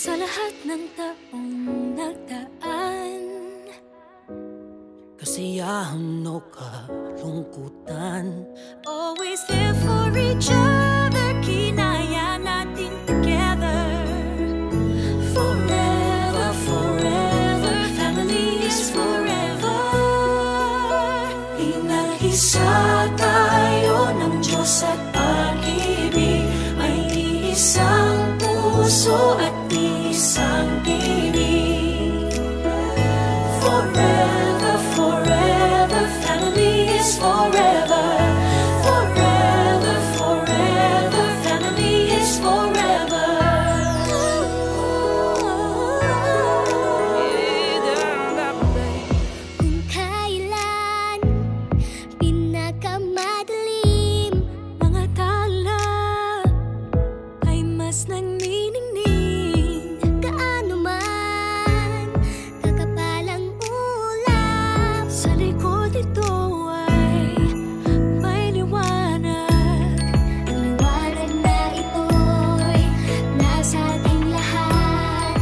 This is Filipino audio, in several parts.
Sa lahat ng taong nagdaan, kasiyahan o kalungkutan, always there for each other, kinaya natin together. Forever, forever, family is forever. Inaghisa tayo ng Diyos at pag-ibig, may isang puso at isang tinig. Forever, forever, family is forever. Forever, forever, family is forever. Kung kailan pinakamadilim, mga tala ay mas nagniningning. Gaano man kakapalang ulap, sa likod ito ay may liwanag. Ang liwanag na ito'y nasa ating lahat,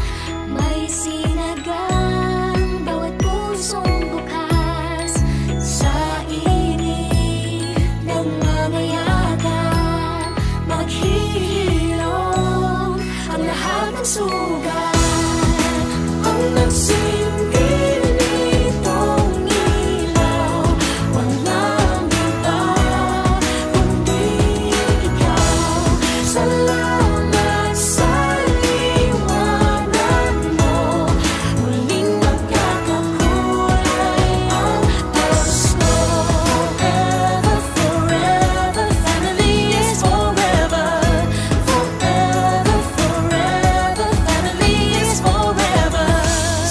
may sinagang bawat pusong bukas. Sa init ng mga yakan, maghihilom ang lahat ng sugat. Ang nagsingin nitong ilaw, walang iba kundi ikaw. Salamat sa liwanag mo, muling magkakakulay ang gusto. Forever, forever, family is forever. Forever, forever, family is forever.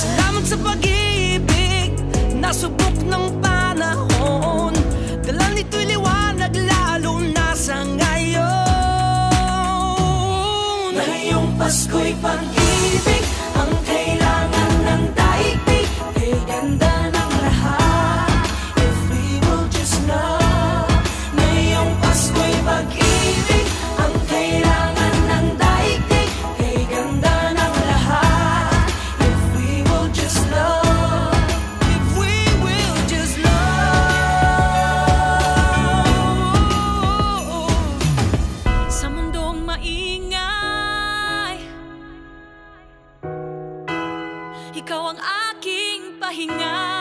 salamat sa pag-ibig, nasubok ng panahon. Dala nito'y liwanag lalo na sa ngayon. Ngayong Pasko'y pag-ibig ang kailangan ng daigdig. Kay ganda ng lahat, if we will just love. Ngayong Pasko'y pag-ibig ang kailangan ng daigdig. Kay ganda ng lahat, if we will just love. If we will just love. Sa mundong maingay, ikaw ang aking pahinga.